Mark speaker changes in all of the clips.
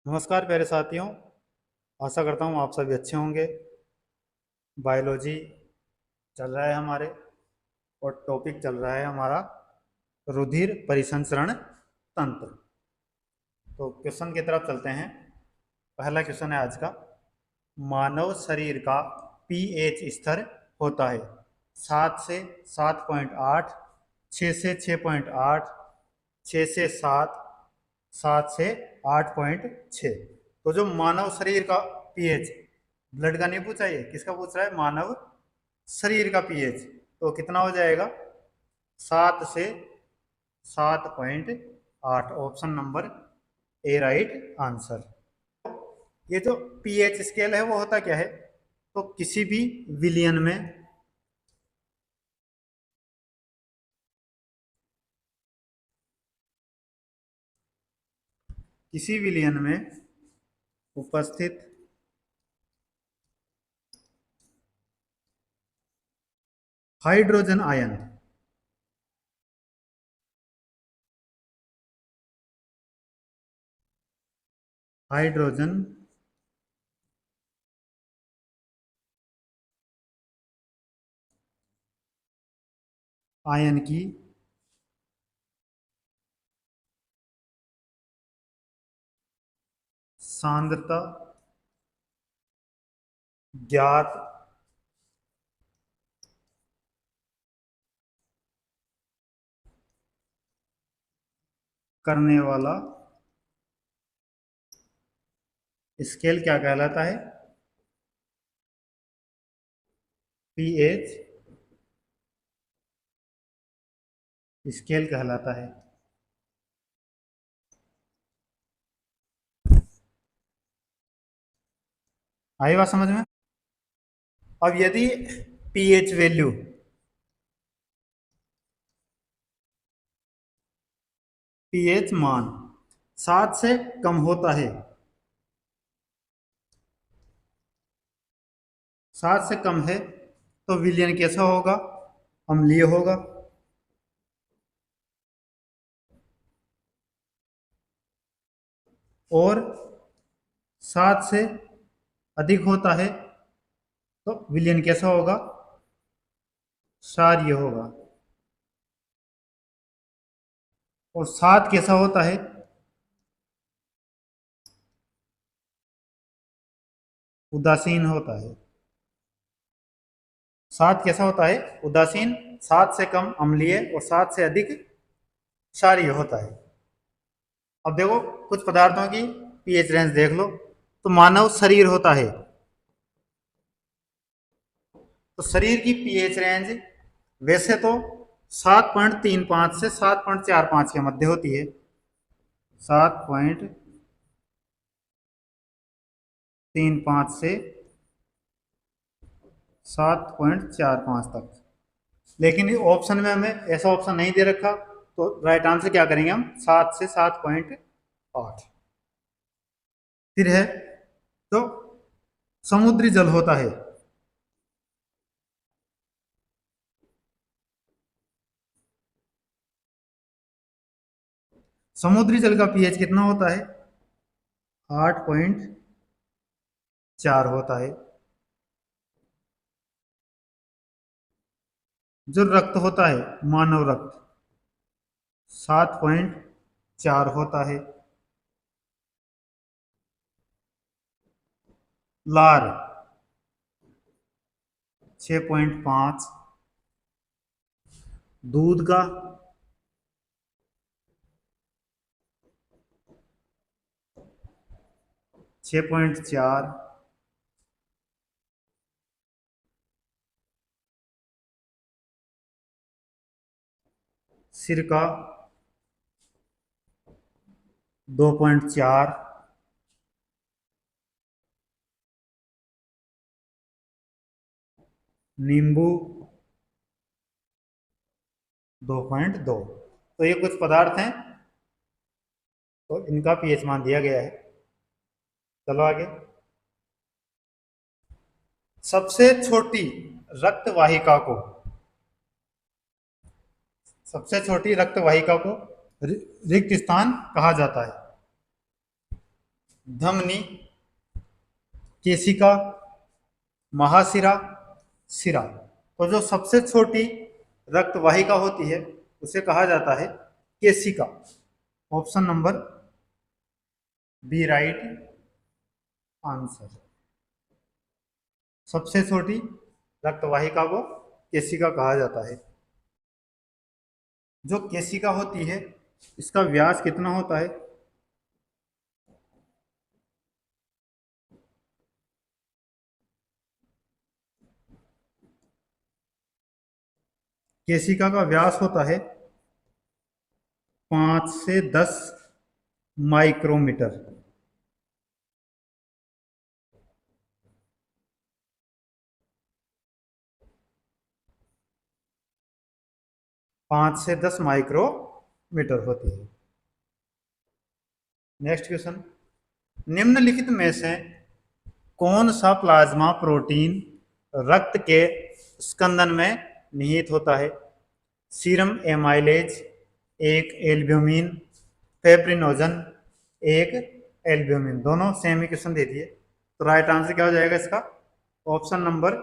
Speaker 1: नमस्कार प्यारे साथियों। आशा करता हूँ आप सभी अच्छे होंगे। बायोलॉजी चल रहा है हमारे और टॉपिक चल रहा है हमारा रुधिर परिसंचरण तंत्र। तो क्वेश्चन की तरफ चलते हैं। पहला क्वेश्चन है आज का। मानव शरीर का पीएच स्तर होता है 7 से 7.8, 6 से 6.8, 6 से 7, 7 से 8.6। तो जो मानव शरीर का पीएच, ब्लड का नहीं पूछा, ये किसका पूछ रहा है? मानव शरीर का पीएच। तो कितना हो जाएगा? 7 से 7.8। Option number A right answer. ये जो पीएच स्केल है वो होता क्या है? तो किसी विलियन में उपस्थित हाइड्रोजन आयन हाइड्रोजन आयन की सांद्रता ज्ञात करने वाला स्केल क्या कहलाता है? पीएच स्केल कहलाता है। आई बात समझ में? अब यदि पीएच वैल्यू पीएच मान 7 से कम होता है, 7 से कम है, तो विलयन कैसा होगा? अम्लीय होगा। और 7 से अधिक होता है तो विलयन कैसा होगा? क्षारीय होगा। और 7 कैसा होता है? उदासीन होता है। 7 कैसा होता है? उदासीन। 7 से कम अम्लीय और 7 से अधिक क्षारीय होता है। अब देखो कुछ पदार्थों की पीएच रेंज देख लो। तो मानव शरीर होता है, तो शरीर की पीएच रेंज वैसे तो 7.35 से 7.45 के मध्य होती है। 7.35 से 7.45 तक। लेकिन ऑप्शन में हमें ऐसा ऑप्शन नहीं दे रखा, तो राइट आंसर क्या करेंगे हम? 7 से 7.8। फिर है तो समुद्री जल होता है, समुद्री जल का पीएच कितना होता है? 8.4 होता है। जो रक्त होता है, मानव रक्त, 7.4 होता है। लार 6.5। दूध का 6.4। सिरका 2.4। नींबू 2.2। तो ये कुछ पदार्थ हैं, तो इनका पीएच मान दिया गया है। चलो आगे। सबसे छोटी रक्त वाहिका को सबसे छोटी रक्त वाहिका को रिक्त स्थान कहा जाता है। धमनी, केशिका, महाशिरा, शिरा। तो जो सबसे छोटी रक्त वाहिका होती है उसे कहा जाता है केशिका। Option number B right answer. सबसे छोटी रक्त वाहिका को केशिका कहा जाता है। जो केशिका होती है इसका व्यास कितना होता है? केशिका का व्यास होता है 5 से 10 माइक्रोमीटर। 5 से 10 माइक्रोमीटर होती है। नेक्स्ट क्वेश्चन, निम्नलिखित में से कौन सा प्लाज्मा प्रोटीन रक्त के स्कंदन में निहित होता है? सीरम एमाइलेज, एक एल्ब्यूमिन, फेब्रिनोजन, एक एल्ब्यूमिन। दोनों सेम ही क्वेश्चन दे दिए, तो राइट आंसर क्या हो जाएगा इसका? ऑप्शन नंबर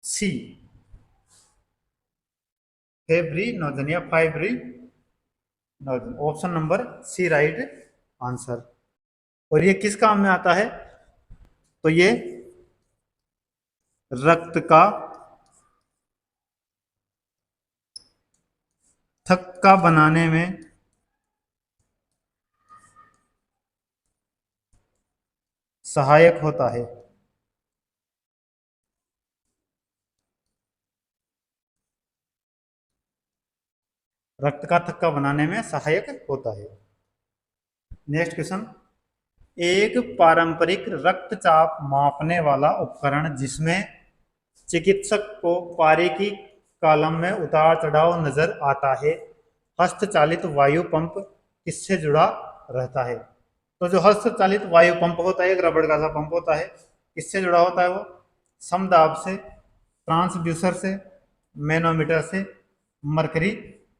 Speaker 1: सी, फेब्रिनोजन या fibrinogen. Option number C right answer. और ये किस काम में आता है? तो ये रक्त का थक्का बनाने में सहायक होता है। रक्त का थक्का बनाने में सहायक होता है। नेक्स्ट क्वेश्चन, एक पारंपरिक रक्तचाप मापने वाला उपकरण जिसमें चिकित्सक को पारी की कॉलम में उतार चढ़ाव नजर आता है, हस्तचालित वायु पंप किससे जुड़ा रहता है? तो जो हस्तचालित वायु पंप होता है, एक रबड़ का सा पंप होता है, किससे जुड़ा होता है वो? समदाब से, ट्रांसड्यूसर से, मैनोमीटर से, मरकरी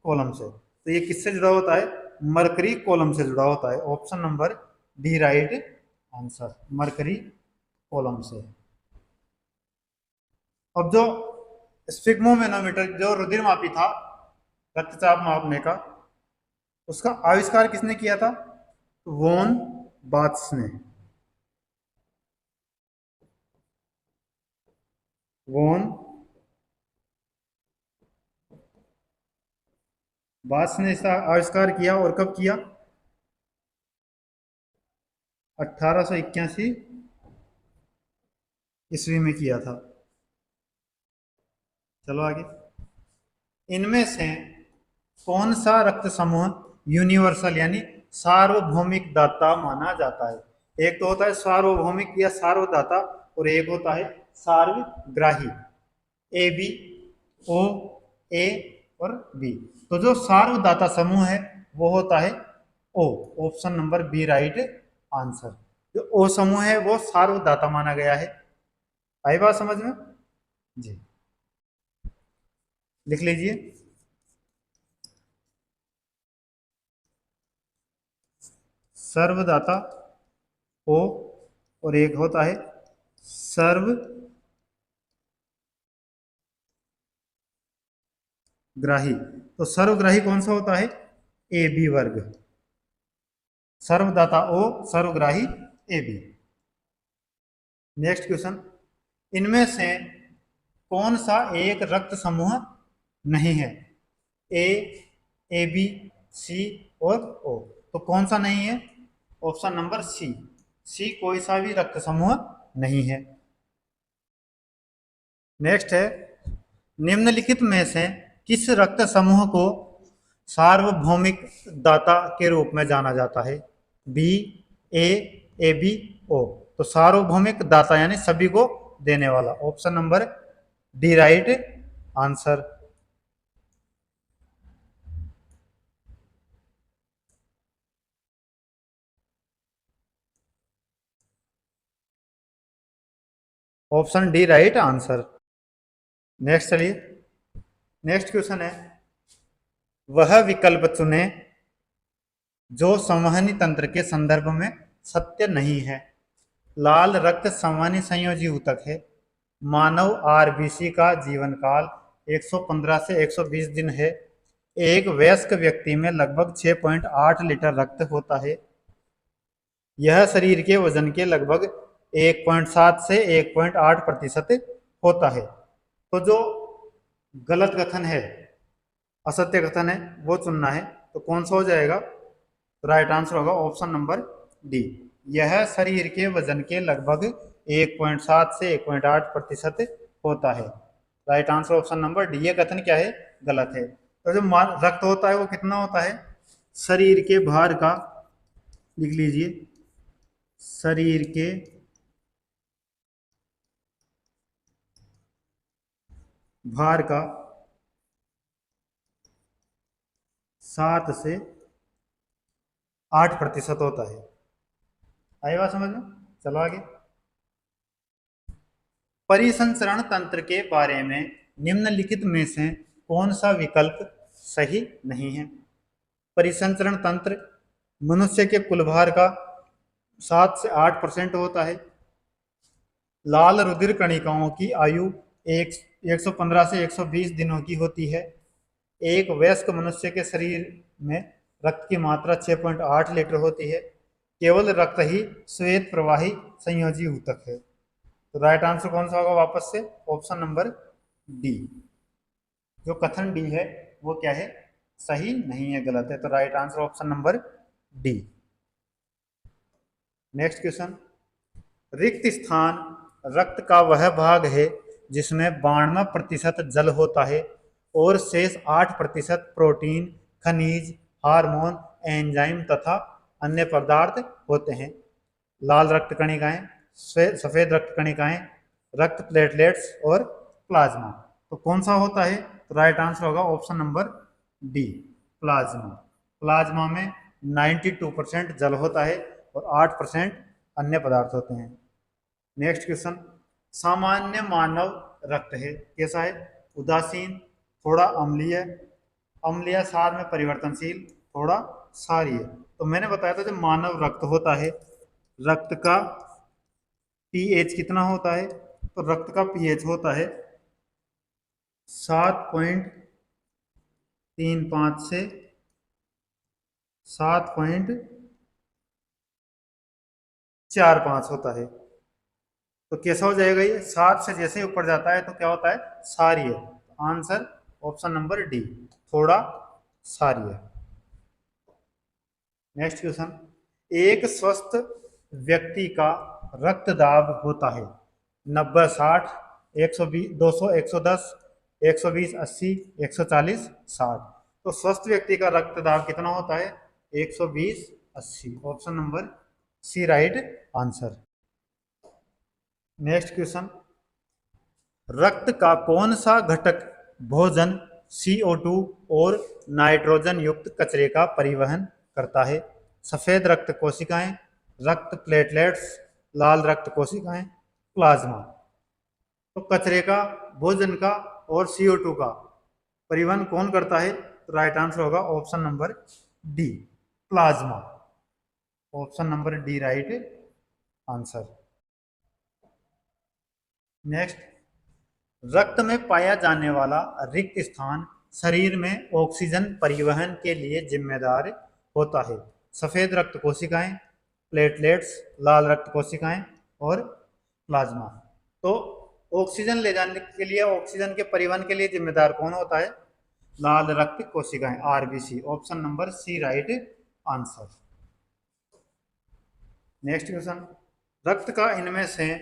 Speaker 1: कॉलम से। तो ये किससे जुड़ा होता है? मरकरी कॉलम से जुड़ा होता है। Option number D right answer, mercury column से। अब जो स्फिग्मोमेनोमीटर जो रुधिरमापी था रक्तचाप मापने का, उसका आविष्कार किसने किया था? वॉन बात्स ने। वॉन बात्स ने इसका आविष्कार किया, और कब किया? 1881 ईस्वी में किया था। चलो आगे, इनमें से कौन सा रक्त समूह यूनिवर्सल यानी सार्वभौमिक दाता माना जाता है? एक तो होता है सार्वभौमिक या सार्वदाता, और एक होता है सार्वग्राही। ए बी, ओ, ए और बी। तो जो सार्वदाता समूह है वो होता है O. Option number B right answer. जो ओ समूह है वो सार्वदाता माना गया है। आई बात समझ में? जी, लिख लीजिए। सर्वदाता ओ, और एक होता है सर्वग्राही। तो सर्वग्राही कौन सा होता है? ए बी वर्ग। सर्वदाता ओ, सर्वग्राही ए बी। नेक्स्ट क्वेश्चन, इनमें से कौन सा एक रक्त समूह नहीं है? ए, ए बी, सी और ओ। तो कौन सा नहीं है? ऑप्शन नंबर सी, सी कोई सा भी रक्त समूह नहीं है। नेक्स्ट है, निम्नलिखित में से किस रक्त समूह को सार्वभौमिक दाता के रूप में जाना जाता है? बी, ए बी, ओ। तो सार्वभौमिक दाता यानी सभी को देने वाला। Option number D right answer. Option D right answer. Next चलिए, नेक्स्ट क्वेश्चन है, वह विकल्प चुने जो संवहनी तंत्र के संदर्भ में सत्य नहीं है। लाल रक्त संवहनी संयोजी ऊतक है। मानव आरबीसी का जीवन काल 115 से 120 दिन है। एक वयस्क व्यक्ति में लगभग 6.8 लीटर रक्त होता है। यह शरीर के वजन के लगभग 1.7 से 1.8% होता है। तो जो गलत कथन है, असत्य कथन है, वो चुनना है। तो कौन सा हो जाएगा? तो राइट आंसर होगा ऑप्शन नंबर डी। यह शरीर के वजन के लगभग 1.7 से 1.8% होता है। Right answer option number D. ये कथन क्या है? गलत है। तो जो रक्त होता है वो कितना होता है? शरीर के भार का, लिख लीजिए, शरीर के भार का 7 से 8% होता है। आई बात समझ में? चलो आगे। परिसंचरण तंत्र के बारे में निम्नलिखित में से कौन सा विकल्प सही नहीं है? परिसंचरण तंत्र मनुष्य के कुल भार का 7 से 8% होता है। लाल रुधिर कणिकाओं की आयु 115 से 120 दिनों की होती है। एक वयस्क मनुष्य के शरीर में रक्त की मात्रा 6.8 लीटर होती है। केवल रक्त ही श्वेत प्रवाही संयोजी ऊतक है। तो राइट आंसर कौन सा होगा? वापस से ऑप्शन नंबर डी। जो कथन डी है वो क्या है? सही नहीं है, गलत है। तो right answer option number D. Next question. रिक्त स्थान रक्त का वह भाग है जिसमें 92% जल होता है और शेष 8% प्रोटीन, खनिज, हार्मोन, एंजाइम तथा अन्य पदार्थ होते हैं। लाल रक्त कणिकाएं, सफेद रक्त कणिकाएं, रक्त प्लेटलेट्स और प्लाज्मा। तो कौन सा होता है? तो राइट आंसर होगा option number D, plasma. Plasma में 92% जल होता है और 8% अन्य पदार्थ होते हैं। Next question. सामान्य मानव रक्त है, कैसा है? उदासीन, थोड़ा अम्लीय, अम्लीय सार में परिवर्तनशील, थोड़ा क्षारीय। तो मैंने बताया था जब मानव रक्त होता है, रक्त का पीएच कितना होता है? तो रक्त का पीएच होता है 7.35 से 7.45 होता है। तो कैसा हो जाएगा ये? 7 से जैसे ही ऊपर जाता है तो क्या होता है? क्षारीय। आंसर ऑप्शन नंबर डी, थोड़ा क्षारीय। Next question. एक स्वस्थ व्यक्ति का रक्त दाब होता है 90, 60, 120, 200, 110, 120, 80, 140, 60। तो स्वस्थ व्यक्ति का रक्त दाब कितना होता है? 120, 80। Option number C right answer. Next question. रक्त का कौन सा घटक भोजन, CO2 और नाइट्रोजन युक्त कचरे का परिवहन करता है? सफेद रक्त कोशिकाएं, रक्त प्लेटलेट्स, लाल रक्त कोशिकाएं, प्लाज्मा। तो कचरे का, भोजन का और CO2 का परिवहन कौन करता है? तो राइट आंसर होगा option number D, plasma. Option number D right answer. Next. रक्त में पाया जाने वाला रिक्त स्थान शरीर में ऑक्सीजन परिवहन के लिए जिम्मेदार होता है। सफेद रक्त कोशिकाएं, प्लेटलेट्स, लाल रक्त कोशिकाएं और प्लाज्मा। तो ऑक्सीजन ले जाने के लिए, ऑक्सीजन के परिवहन के लिए जिम्मेदार कौन होता है? लाल रक्त कोशिकाएं, RBC. Option number C right answer. Next question. रक्त का इनमें से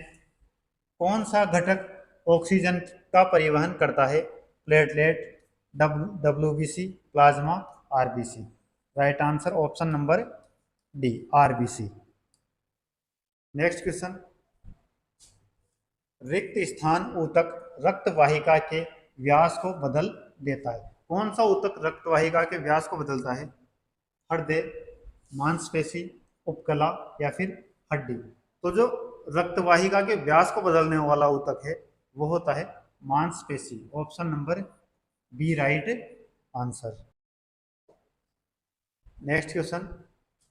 Speaker 1: कौन सा घटक ऑक्सीजन का परिवहन करता है? Platelet, WBC, plasma, RBC. Right answer option number D, RBC. Next question. रिक्त स्थान ऊतक रक्त वाहिका के व्यास को बदल देता है। कौन सा ऊतक रक्त वाहिका के व्यास को बदलता है? हृदय, मांसपेशी, उपकला या फिर हड्डी। तो जो रक्त वाहिका के व्यास को बदलने वाला ऊतक है वो होता है मांसपेशी। Option number B right answer. Next question.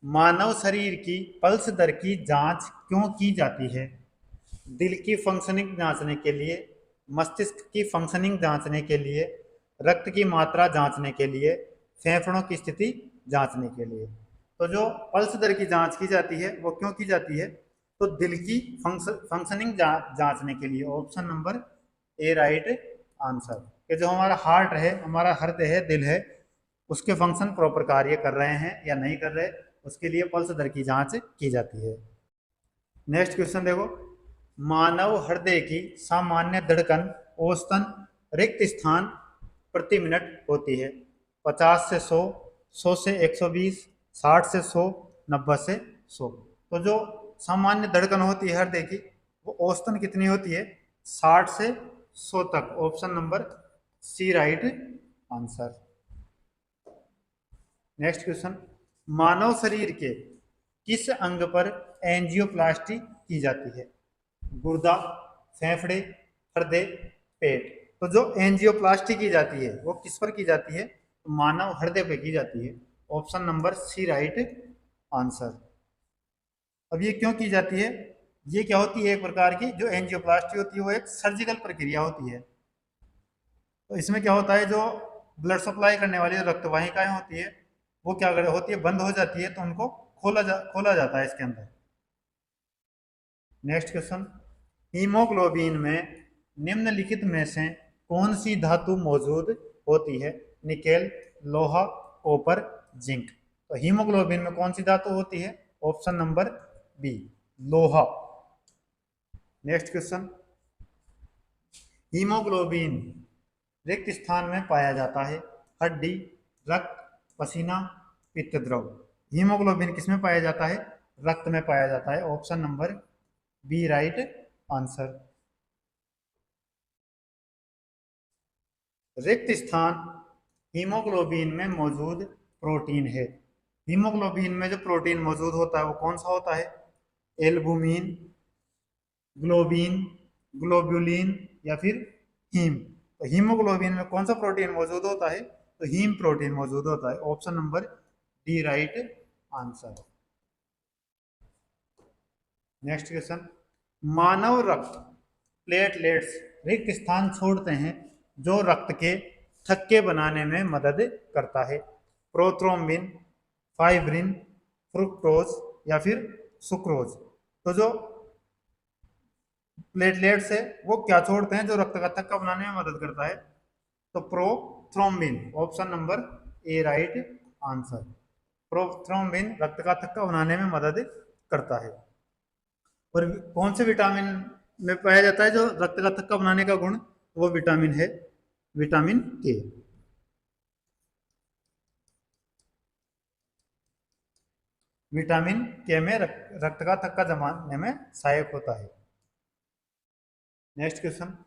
Speaker 1: मानव शरीर की पल्स दर की जांच क्यों की जाती है? दिल की फंक्शनिंग जांचने के लिए, मस्तिष्क की फंक्शनिंग जांचने के लिए, रक्त की मात्रा जांचने के लिए, फेफड़ों की स्थिति जांचने के लिए। तो जो पल्स दर की जांच की जाती है वो क्यों की जाती है? तो दिल की फंक्शनिंग जांचने के लिए। Option number A right answer. कि जो हमारा हार्ट है, हमारा हृदय है, दिल है, उसके फंक्शन प्रॉपर कार्य कर रहे हैं या नहीं कर रहे, उसके लिए पल्स दर की जांच की जाती है। नेक्स्ट क्वेश्चन देखो, मानव हृदय की सामान्य धड़कन औसतन रिक्त स्थान प्रति मिनट होती है? 50 से 100, 100 से 120, 60 से 100, 90 से 100। तो जो सामान्य धड़कन होती है हृदय की, वो औसतन कितनी होती है? 60 से 100 तक। Option number C right answer. Next question, मानव शरीर के किस अंग पर एंजियोप्लास्टी की जाती है? गुर्दा, फेफड़े, हृदय, पेट। तो जो एंजियोप्लास्टी की जाती है वो किस पर की जाती है? तो मानव हृदय पे की जाती है। Option number C right answer. अब ये क्यों की जाती है? ये क्या होती है, एक प्रकार की जो एंजियोप्लास्टी होती है वो एक सर्जिकल प्रक्रिया होती है। तो इसमें क्या होता है, जो ब्लड सप्लाई करने वाली जो रक्तवाहिकाएं होती है वो क्या होती है, बंद हो जाती है, तो उनको खोला जाता है इसके अंदर। नेक्स्ट क्वेश्चन, हीमोग्लोबिन में निम्नलिखित में से कौन सी धातु मौजूद होती है? निकेल, लोहा, कॉपर, जिंक। तो हीमोग्लोबिन में कौन सी धातु होती है? ऑप्शन नंबर बी लोहा। नेक्स्ट क्वेश्चन, हीमोग्लोबिन रिक्त स्थान में पाया जाता है? हड्डी, रक्त, पसीना, पित्त द्रव। हीमोग्लोबिन किस में पाया जाता है? रक्त में पाया जाता है। Option number B right answer. रिक्त स्थान हीमोग्लोबिन में मौजूद प्रोटीन है। हीमोग्लोबिन में जो प्रोटीन मौजूद होता है वो कौन सा होता है? एल्बुमिन, ग्लोबिन, ग्लोबुलिन या फिर हीम। तो हीमोग्लोबिन में कौन सा प्रोटीन मौजूद होता है? तो हीम प्रोटीन मौजूद होता है। Option number D right answer. Next question, मानव रक्त प्लेटलेट्स रिक्त स्थान छोड़ते हैं जो रक्त के थक्के बनाने में मदद करता है? प्रोथ्रोम्बिन, फाइब्रिन, फ्रुक्टोज या फिर सुक्रोज। तो जो प्लेटलेट्स है वो क्या छोड़ते हैं जो रक्त का थक्का बनाने में मदद करता है? तो prothrombin. Option number A right answer. Prothrombin रक्त का थक्का बनाने में मदद करता है। और कौन से विटामिन में पाया जाता है जो रक्त का थक्का बनाने का गुण? वो विटामिन है विटामिन के। विटामिन के में रक्त का थक्का जमाने में सहायक होता है। नेक्स्ट क्वेश्चन,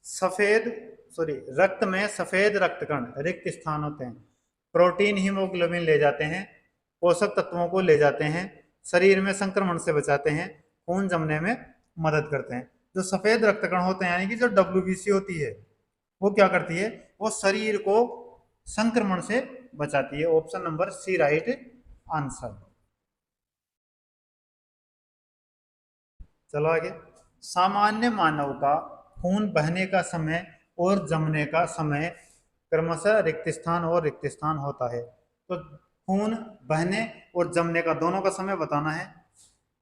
Speaker 1: सफेद सॉरी रक्त में सफेद रक्त कण रिक्त स्थान होते हैं। प्रोटीन हीमोग्लोबिन ले जाते हैं, पोषक तत्वों को ले जाते हैं, शरीर में संक्रमण से बचाते हैं, खून जमने में मदद करते हैं। जो सफेद रक्त कण होते हैं यानी कि जो डब्ल्यूबीसी होती है वो क्या करती है? वो शरीर को संक्रमण से बचाती है। Option number C right answer. चलो आगे, सामान्य मानव का खून बहने का समय और जमने का समय क्रमशः रिक्त स्थान और रिक्त स्थान होता है। तो खून बहने और जमने का दोनों का समय बताना है।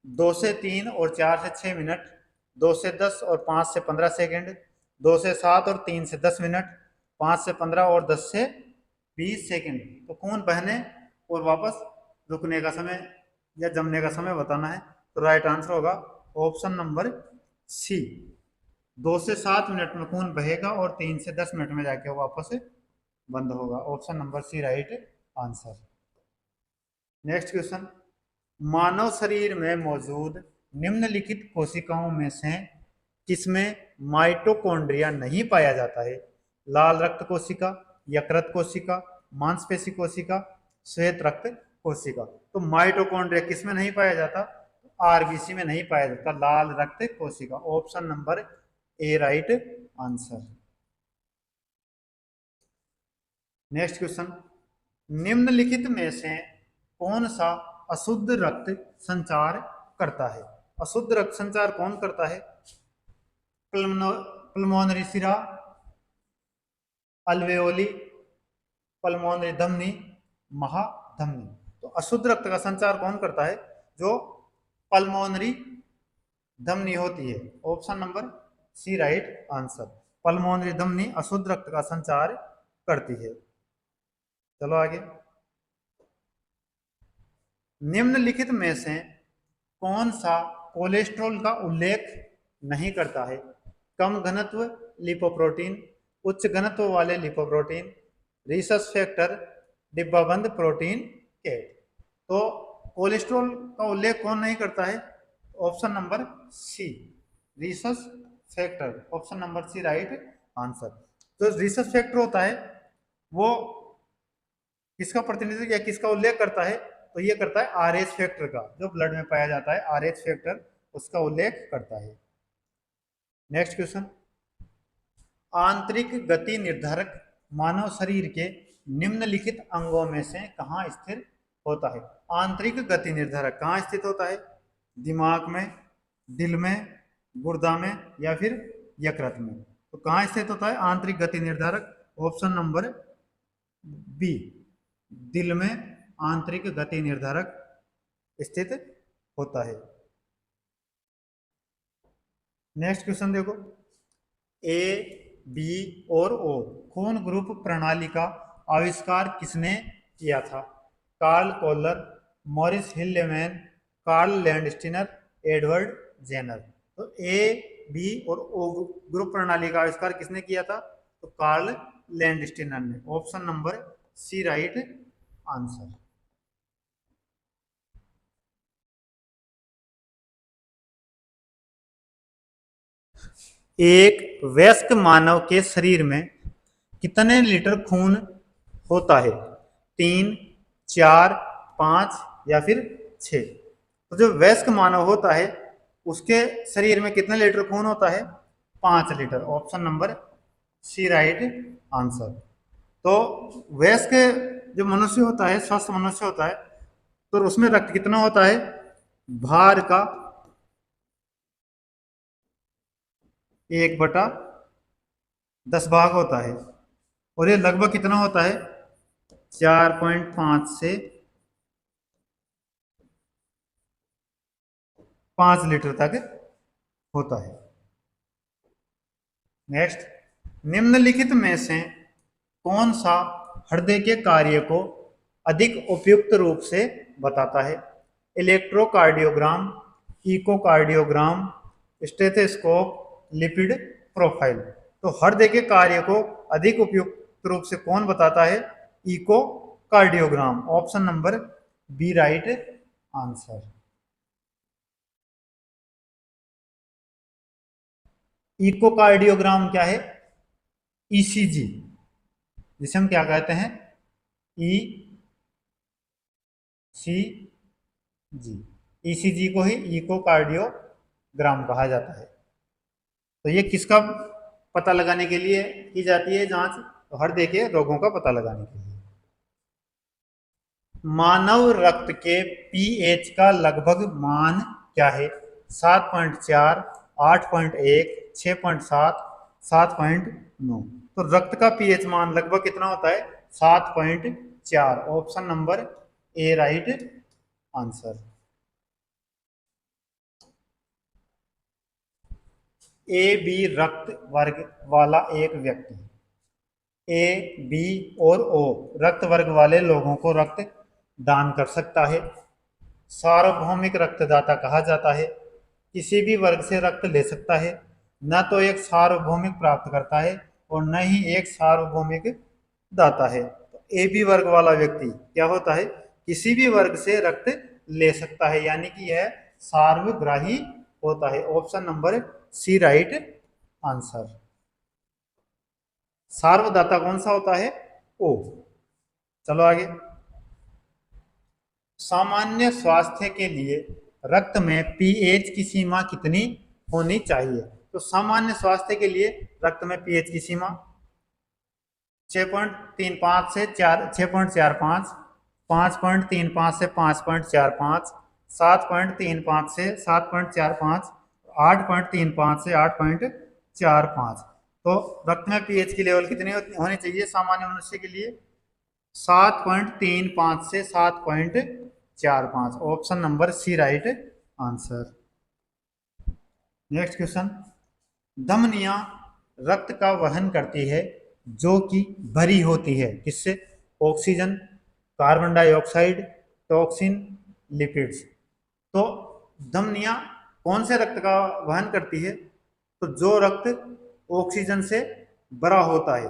Speaker 1: 2 से 3 और 4 से 6 मिनट, 2 से 10 और 5 से 15 सेकंड, 2 से 7 और 3 से 10 मिनट, 5 से 15 और 10 से 20 सेकंड। तो खून बहने और वापस रुकने का समय या जमने का समय बताना है। तो राइट आंसर होगा ऑप्शन नंबर सी। 2 से 7 मिनट में खून बहेगा और 3 से 10 मिनट में जाके वापस बंद होगा। Option number C right answer. Next question, मानव शरीर में मौजूद निम्नलिखित कोशिकाओं में से किसमें माइटोकॉन्ड्रिया नहीं पाया जाता है? लाल रक्त कोशिका, यकृत कोशिका, मांसपेशी कोशिका, श्वेत रक्त कोशिका। तो माइटोकॉन्ड्रिया किसमें नहीं पाया जाता? आरबीसी में नहीं पाया जाता, लाल रक्त कोशिका। Option number A right answer. Next question, निम्नलिखित में से कौन सा अशुद्ध रक्त संचार करता है। अशुद्ध रक्त संचार कौन करता है? पल्मोनरी सिरा, अल्वेओली, पल्मोनरी धमनी, महाधमनी। तो अशुद्ध रक्त का संचार कौन करता है? जो पल्मोनरी धमनी होती है। Option number C right answer. Pulmonary धमनी अशुद्ध रक्त का संचार करती है। चलो आगे। निम्नलिखित में से कौन सा कोलेस्ट्रॉल का उल्लेख नहीं करता है? कम घनत्व लिपोप्रोटीन, उच्च घनत्व वाले लिपोप्रोटीन, रिसस फैक्टर, डिब्बाबंद प्रोटीन कैट। तो कोलेस्ट्रॉल का उल्लेख कौन नहीं करता है? Option number C, rhesus factor. Option number C right answer. तो रिसस फैक्टर होता है वो किसका प्रतिनिधित्व या किसका उल्लेख करता है? तो ये करता है आरएच फैक्टर का, जो ब्लड में पाया जाता है आरएच फैक्टर, उसका उल्लेख करता है। Next question. आंतरिक गति निर्धारक मानव शरीर के निम्नलिखित अंगों में से कहाँ स्थित होता है? आंतरिक गति निर्धारक कहाँ स्थित होता है? दिमाग में, दिल में, गुर्दा में या फिर यकृत में? तो कहाँ स्थित होता है आंतरिक गति निर्धारक? ऑप्शन नंबर बी, दिल में आंतरिक गति निर्धारक स्थित होता है। नेक्स्ट क्वेश्चन देखो। ए, बी और ओ खून ग्रुप प्रणाली का आविष्कार किसने किया था? Karl Kohler, Maurice Hildemann, Karl Landsteiner, Edward Jenner. तो ए, बी और ओ ग्रुप प्रणाली का आविष्कार किसने किया था? तो कार्ल लैंडस्टीनर ने। Option number C right answer. एक वयस्क मानव के शरीर में कितने लीटर खून होता है? 3, 4, 5 या फिर 6? तो जो वयस्क मानव होता है उसके शरीर में कितने लीटर खून होता है? 5 litre. Option number C right answer. तो वयस्क जो मनुष्य होता है, स्वस्थ मनुष्य होता है, तो उसमें रक्त कितना होता है? भार का 1/10 भाग होता है। और ये लगभग कितना होता है? 4.5 से 5 लीटर तक होता है। नेक्स्ट। निम्नलिखित में से कौन सा हृदय के कार्य को अधिक उपयुक्त रूप से बताता है? Electrocardiogram, echocardiogram, stethoscope, lipid profile. तो हृदय के कार्य को अधिक उपयुक्त रूप से कौन बताता है? Echocardiogram. Option number B right answer. Echocardiogram क्या है? ईसीजी, जिसे हम क्या कहते हैं? ईसीजी। ईसीजी को ही इकोकार्डियोग्राम कहा जाता है। तो ये किसका पता लगाने के लिए की जाती है जांच? तो हृदय के रोगों का पता लगाने के लिए। मानव रक्त के पीएच का लगभग मान क्या है? 7.4, 8.1, 6.7, 7.9। तो रक्त का पीएच मान लगभग कितना होता है? 7.4। Option number A right answer. A B रक्त वर्ग वाला एक व्यक्ति, ए बी और ओ रक्त वर्ग वाले लोगों को रक्त दान कर सकता है। सार्वभौमिक रक्तदाता कहा जाता है। किसी भी वर्ग से रक्त ले सकता है। न तो एक सार्वभौमिक प्राप्त करता है और न ही एक सार्वभौमिक दाता है। तो ए बी वर्ग वाला व्यक्ति क्या होता है? किसी भी वर्ग से रक्त ले सकता है, यानी कि यह सार्वग्राही होता है। Option number C right answer. सार्वदाता कौन सा होता है? ओ। चलो आगे। सामान्य स्वास्थ्य के लिए रक्त में पीएच की सीमा कितनी होनी चाहिए? तो सामान्य स्वास्थ्य के लिए रक्त में पीएच की सीमा 6.35 से 6.45, 5.35 से 5.45, 7.35 से 7.45, 8.35 से 8.45। तो रक्त में पीएच की लेवल कितनी होनी चाहिए सामान्य मनुष्य के लिए? 7.35 से 7.45। Option number C right answer. Next question, धमनियां रक्त का वहन करती है जो कि भरी होती है किससे? Oxygen, carbon dioxide, toxin, lipids. तो धमनियां कौन से रक्त का वहन करती है? तो जो रक्त ऑक्सीजन से भरा होता है,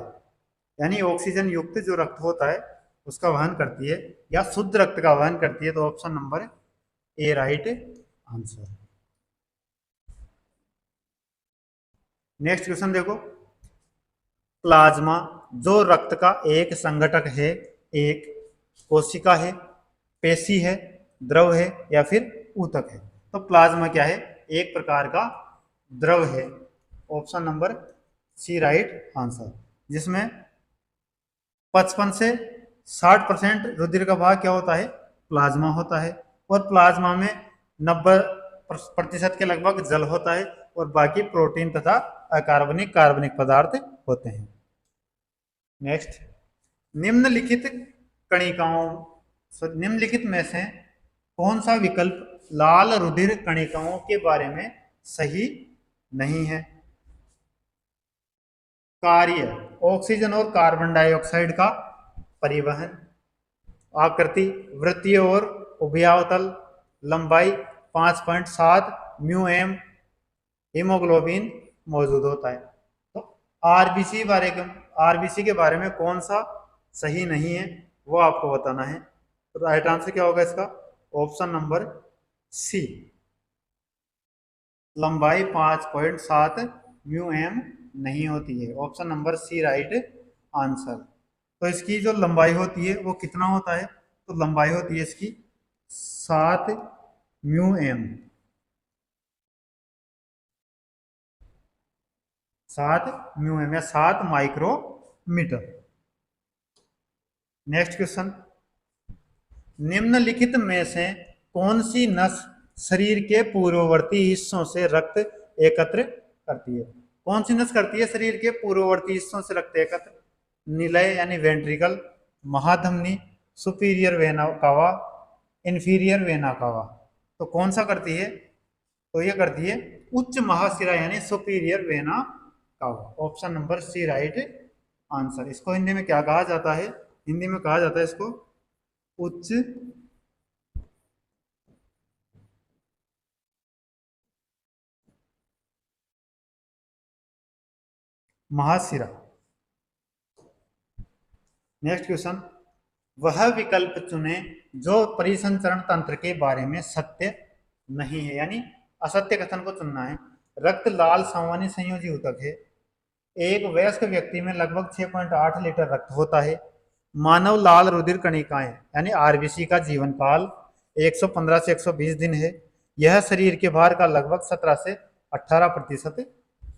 Speaker 1: यानी ऑक्सीजन युक्त जो रक्त होता है उसका वहन करती है, या शुद्ध रक्त का वहन करती है। तो option number A right answer. Next question देखो, प्लाज्मा जो रक्त का एक संघटक है, एक कोशिका है, पेशी है, द्रव है, या फिर ऊतक है। तो प्लाज्मा क्या है? एक प्रकार का द्रव है। Option number C right answer. जिसमें 55 से 60% रुधिर का भाग क्या होता है? प्लाज्मा होता है। और प्लाज्मा में 90% के लगभग जल होता है और बाकी प्रोटीन तथा अकार्बनिक कार्बनिक पदार्थ होते हैं। नेक्स्ट, निम्नलिखित कणिकाओं निम्नलिखित में से कौन सा विकल्प लाल रुधिर कणिकाओं के बारे में सही नहीं है? कार्य, ऑक्सीजन और कार्बन डाइऑक्साइड का परिवहन, आकृति वृत्तीय और उभयावतल, लंबाई 5.7 म्यू एम, हीमोग्लोबिन मौजूद होता है। तो आरबीसी के बारे में कौन सा सही नहीं है वो आपको बताना है। तो राइट आंसर क्या होगा इसका? ऑप्शन नंबर सी, लंबाई 5.7 म्यू एम नहीं होती है। Option number C right answer. तो इसकी जो लंबाई होती है वो कितना होता है? तो लंबाई होती है इसकी 7 म्यू एम, 7 म्यू एम या 7 माइक्रोमीटर। नेक्स्ट क्वेश्चन, निम्नलिखित में से कौन सी नस शरीर के पूर्ववर्ती हिस्सों से रक्त एकत्र करती है? कौन सी नस करती है शरीर के पूर्ववर्ती हिस्सों से रक्त एकत्र? निलय यानी वेंट्रिकल, महाधमनी, superior vena cava, inferior vena cava. तो कौन सा करती है? तो ये करती है उच्च महाशिरा यानी superior vena cava. Option number C right answer. इसको हिंदी में क्या कहा जाता है? हिंदी में कहा जाता है इसको उच्च महाशिरा। नेक्स्ट क्वेश्चन, वह विकल्प चुने जो परिसंचरण तंत्र के बारे में सत्य नहीं है, यानी असत्य कथन को चुनना है। रक्त लाल सामान्य संयोजी ऊतक है। एक वयस्क व्यक्ति में लगभग 6.8 लीटर रक्त होता है। मानव लाल रुधिर कणिकाएं यानी आरबीसी का जीवन काल 115 से 120 दिन है। यह शरीर के भार का लगभग 17 से 18%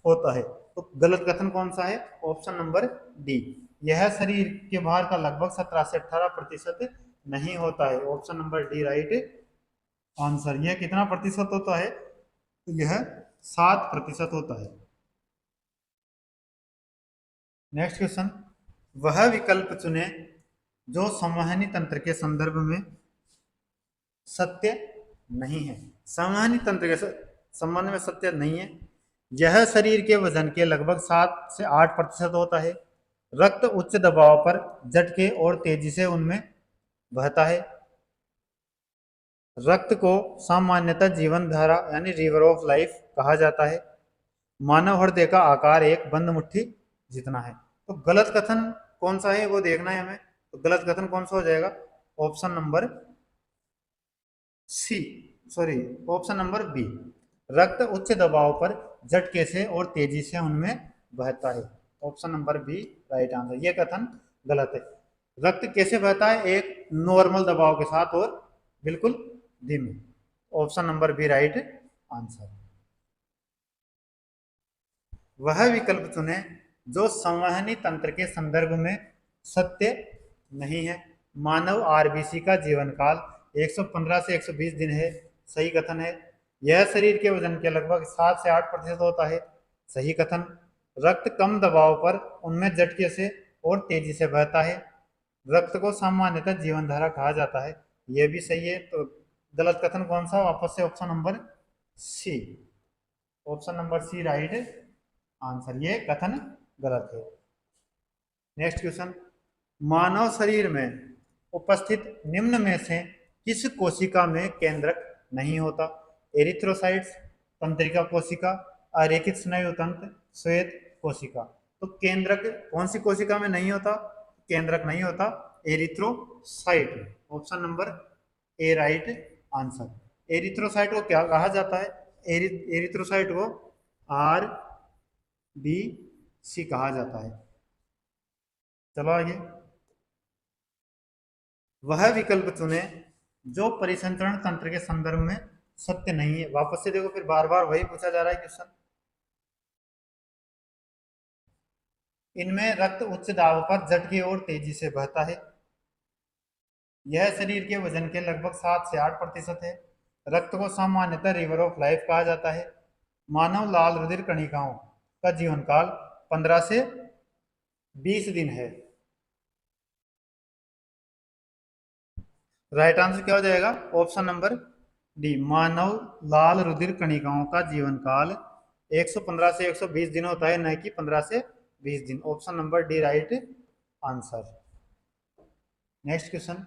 Speaker 1: होता है। तो गलत कथन कौन सा है? ऑप्शन नंबर डी, यह शरीर के भार का लगभग 17 से 18% नहीं होता है। Option number D right answer. यह कितना प्रतिशत होता है? तो यह 7% होता है। नेक्स्ट क्वेश्चन, वह विकल्प चुने जो संवहनी तंत्र के संदर्भ में सत्य नहीं है। संवहनी तंत्र के संबंध में सत्य नहीं है। यह शरीर के वजन के लगभग 7 से 8% होता है। रक्त उच्च दबाव पर झटके और तेजी से उनमें बहता है। रक्त को सामान्यतः जीवन धारा यानी रिवर ऑफ लाइफ कहा जाता है। मानव हृदय का आकार एक बंद मुट्ठी जितना है। तो गलत कथन कौन सा है वो देखना है हमें। तो गलत कथन कौन सा हो जाएगा? Option number C, sorry option number B, रक्त उच्च दबाव पर झटके से और तेजी से उनमें बहता है। Option number B right answer. यह कथन गलत है। रक्त कैसे बहता है? एक नॉर्मल दबाव के साथ और बिल्कुल धीमे। Option number B right answer. वह विकल्प चुने जो संवहनी तंत्र के संदर्भ में सत्य नहीं है। मानव आरबीसी का जीवन काल 115 से 120 दिन है, सही कथन है। यह शरीर के वजन के लगभग 7 से 8% होता है, सही कथन। रक्त कम दबाव पर उनमें झटके से और तेजी से बहता है। रक्त को सामान्यतः जीवन धारा कहा जाता है, यह भी सही है। तो गलत कथन कौन सा? वापस से option number C, option number C right answer, ये कथन गलत है। नेक्स्ट क्वेश्चन, मानव शरीर में उपस्थित निम्न में से किस कोशिका में केंद्रक नहीं होता? एरिथ्रोसाइट्स, तंत्रिका कोशिका, अरेखित स्नायु तंत्र, श्वेत कोशिका। तो केंद्रक कौन सी कोशिका में नहीं होता? केंद्रक नहीं होता erythrocyte, option number A right answer. Erythrocyte को क्या कहा जाता है? एरिथ्रोसाइट को आर बी सी कहा जाता है। चलो आगे, वह विकल्प चुने जो परिसंचरण तंत्र के संदर्भ में सत्य नहीं है। वापस से देखो, फिर बार बार वही पूछा जा रहा है क्वेश्चन। इनमें रक्त उच्च दाब पर झटके और तेजी से बहता है। यह शरीर के वजन के लगभग 7 से 8% है। रक्त को सामान्यतः रिवर ऑफ लाइफ कहा जाता है। मानव लाल रुधिर कणिकाओं का जीवन काल 15 से 20 दिन है। राइट आंसर क्या हो जाएगा? ऑप्शन नंबर डी, मानव लाल रुधिर कणिकाओं का जीवन काल 115 से 120 दिन होता है, न कि 15 से 20 दिन। Option number D right answer. Next question,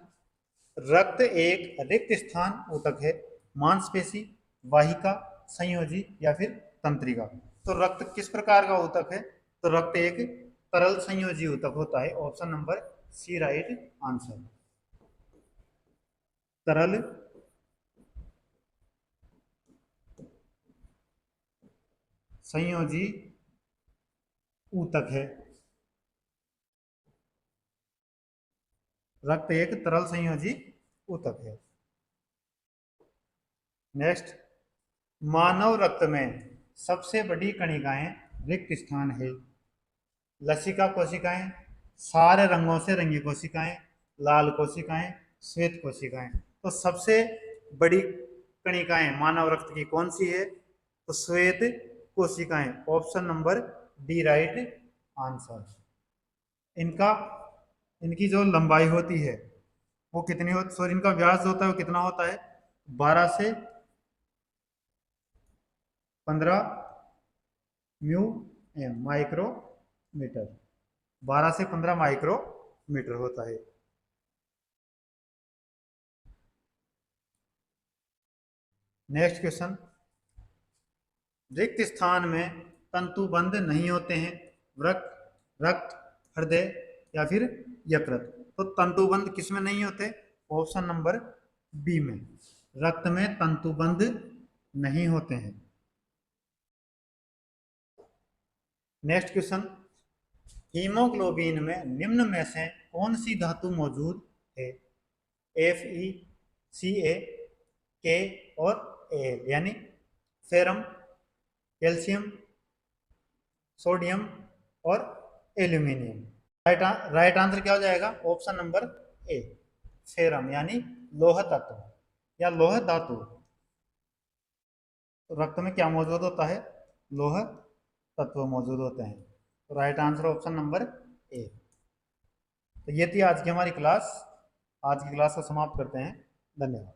Speaker 1: रक्त एक रिक्त स्थान ऊतक है, मांसपेशी, वाहिका, संयोजी या फिर तंत्रिका। तो रक्त किस प्रकार का ऊतक है? तो रक्त एक तरल संयोजी ऊतक होता है, option number C right answer. तरल संयोजी ऊतक है, रक्त एक तरल संयोजी ऊतक है। नेक्स्ट, मानव रक्त में सबसे बड़ी कणिकाएं रिक्त स्थान है। लसिका कोशिकाएं, सारे रंगों से रंगी कोशिकाएं, लाल कोशिकाएं, श्वेत कोशिकाएं। तो सबसे बड़ी कणिकाएं मानव रक्त की कौन सी है? तो श्वेत कोशिकाएं, option number D right answer. इनका इनकी जो लंबाई होती है वो कितनी होती, सॉरी इनका व्यास जो होता है वो कितना होता है? 12 से 15 म्यू एम माइक्रोमीटर, 12 से 15 माइक्रोमीटर होता है। नेक्स्ट क्वेश्चन, रिक्त स्थान में तंतुबंध नहीं होते हैं, वृक्क, रक्त, हृदय या फिर यकृत। तो तंतुबंध किसमें नहीं होते? ऑप्शन नंबर बी में, रक्त में तंतुबंध नहीं होते हैं। नेक्स्ट क्वेश्चन, हीमोग्लोबिन में निम्न में से कौन सी धातु मौजूद है? एफ ई, सी ए, के और ए, यानी फेरम, कैल्शियम, सोडियम और एल्यूमिनियम। राइट आंसर क्या हो जाएगा? ऑप्शन नंबर ए, फेरम यानी लोह तत्व या लोह धातु। तो रक्त में क्या मौजूद होता है? लोह तत्व मौजूद होते हैं। तो राइट आंसर ऑप्शन नंबर ए। तो ये थी आज की हमारी क्लास। आज की क्लास को समाप्त करते हैं। धन्यवाद।